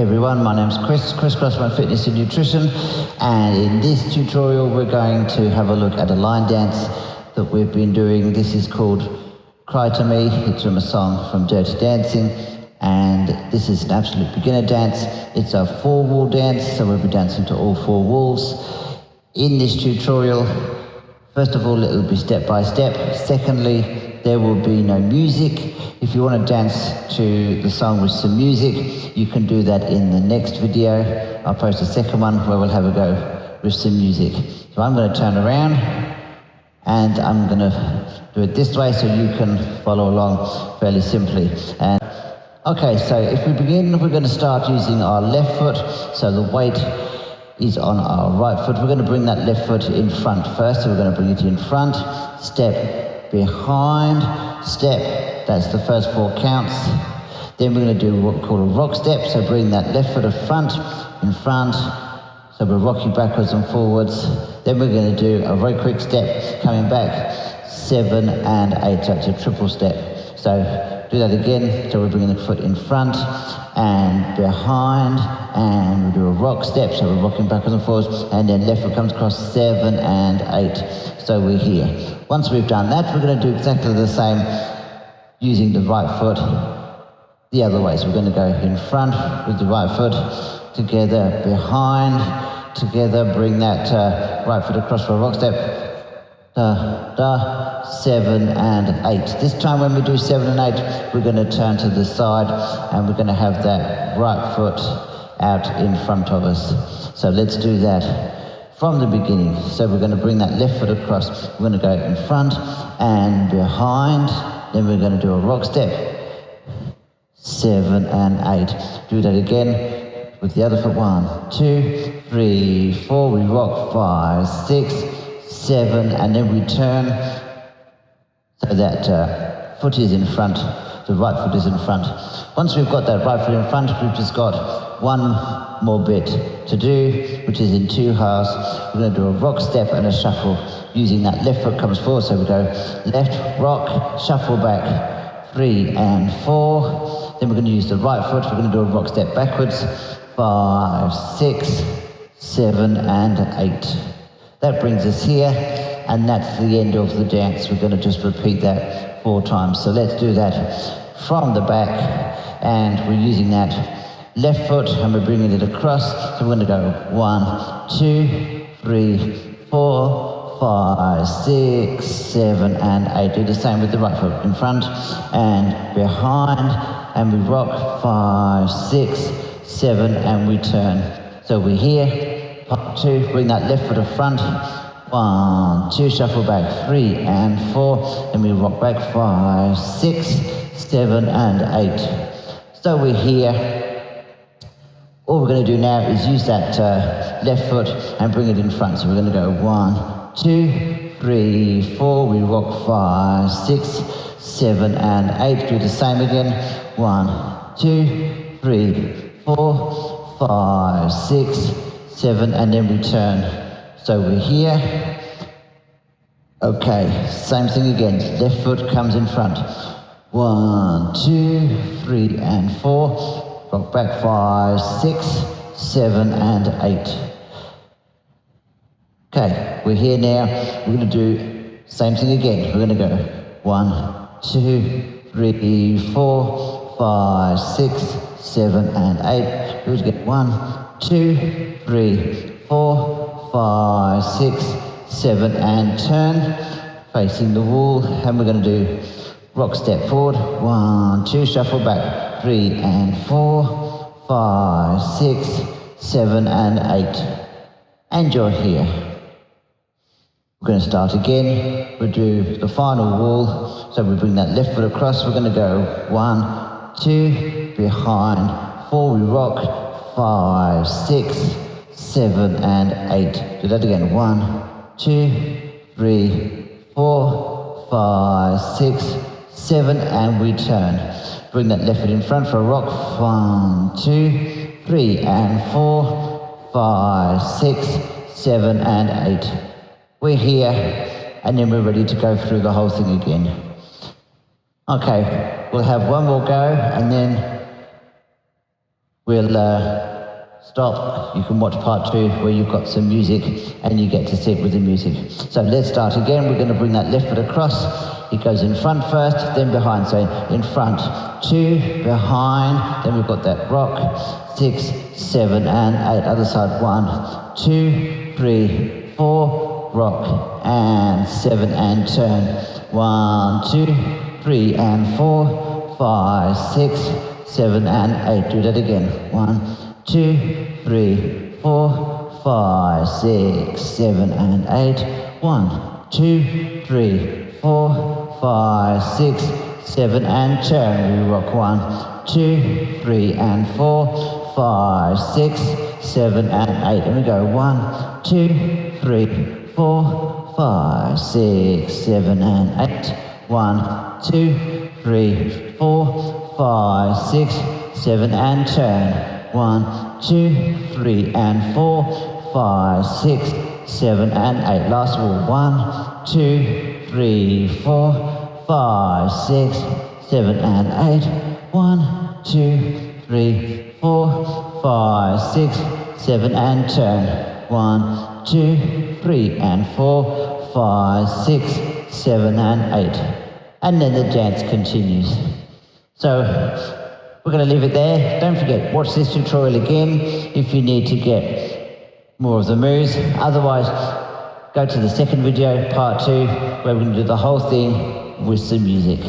Hey everyone, my name's Chris Crossman Fitness and Nutrition, and in this tutorial we're going to have a look at a line dance that we've been doing. This is called Cry to Me. It's from a song from Dirty Dancing, and this is an absolute beginner dance. It's a 4-wall dance, so we'll be dancing to all 4 walls. In this tutorial, first of all, it'll be step by step. Secondly, there will be no music. If you want to dance to the song with some music, you can do that in the next video. I'll post a second one where we'll have a go with some music. So I'm going to turn around and I'm going to do it this way so you can follow along fairly simply. And okay, so if we begin, we're going to start using our left foot. So the weight is on our right foot. We're going to bring that left foot in front first. So we're going to bring it in front, step, behind, step. That's the first 4 counts. Then we're going to do what we call a rock step. So bring that left foot in front. So we'll rock you backwards and forwards. Then we're going to do a very quick step, coming back, 7 and 8. So it's a triple step. So do that again. So we're bringing the foot in front and behind, and we do a rock step. So we're rocking backwards and forwards, and then left foot comes across, 7 and 8. So we're here. Once we've done that, we're going to do exactly the same using the right foot the other way. So we're going to go in front with the right foot, together, behind, together, bring that right foot across for a rock step, 7 and 8. This time when we do 7 and 8, we're going to turn to the side and we're going to have that right foot out in front of us. So let's do that from the beginning. So we're going to bring that left foot across. We're going to go in front and behind. Then we're going to do a rock step, 7 and 8. Do that again with the other foot. 1, 2, 3, 4. We rock 5, 6, 7, and then we turn so that foot is in front. The right foot is in front. Once we've got that right foot in front, we've just got one more bit to do, which is in 2 halves. We're going to do a rock step and a shuffle. Using that left foot comes forward, so we go left, rock, shuffle back, 3 and 4. Then we're going to use the right foot. We're going to do a rock step backwards, 5, 6, 7 and 8. That brings us here, and that's the end of the dance. We're going to just repeat that 4 times. So let's do that from the back, and we're using that left foot and we're bringing it across. So we're going to go 1, 2, 3, 4, 5, 6, 7 and 8. Do the same with the right foot in front and behind, and we rock 5, 6, 7 and we turn. So we're here, pop 2, bring that left foot in front, 1, 2, shuffle back, 3 and 4, and we rock back 5, 6, 7 and 8. So we're here. All we're going to do now is use that left foot and bring it in front. So we're going to go 1, 2, 3, 4. We rock 5, 6, 7 and 8. Do the same again. 1, 2, 3, 4, 5, 6, 7, and then we turn. So we're here. Okay, same thing again. Left foot comes in front. 1, 2, 3 and 4. Rock back 5, 6, 7 and 8. Okay, we're here now. We're going to do same thing again. We're going to go 1, 2, 3, 4, 5, 6, 7 and 8. We're going to get 1, 2, 3, 4, 5, 6, 7 and turn, facing the wall, and we're going to do rock step forward, 1, 2, shuffle back, 3 and 4, 5, 6, 7 and 8. And you're here. We're going to start again. We'll do the final wall. So we bring that left foot across. We're going to go 1, 2, behind, 4, we rock, 5, 6, 7 and 8. Do that again. 1, 2, 3, 4, 5, 6, 7, and we turn. Bring that left foot in front for a rock. 1, 2, 3 and 4, 5, 6, 7 and 8. We're here, and then we're ready to go through the whole thing again. Okay, we'll have one more go, and then we'll stop. You can watch part 2 where you've got some music and you get to sit with the music. So let's start again. We're going to bring that left foot across. It goes in front first, then behind. So in front, 2, behind, then we've got that rock, 6, 7 and 8. Other side, 1, 2, 3, 4, rock and 7 and turn. 1, 2, 3 and 4, 5, 6, 7 and 8. Do that again. 1, 2, 3, 4, 5, 6, 7 and 8. 1, 2, 3, 4, 5, 6, 7 and turn. We rock 1, 2, 3 and 4, 5, 6, 7 and 8. And we go 1, 2, 3, 4, 5, 6, 7 and 8. 1, 2, 3, 4, 5, 6, 7 and turn. 1, 2, 3 and 4, 5, 6, 7 and 8. Last of all. 1, 2, 3, 4, 5, 6, 7 and 8. 1, 2, 3, 4, 5, 6, 7 and turn. 1, 2, 3 and 4, 5, 6, 7 and 8. And then the dance continues. So we're going to leave it there. Don't forget, watch this tutorial again if you need to get more of the moves. Otherwise, go to the second video, part 2, where we're going to do the whole thing with some music.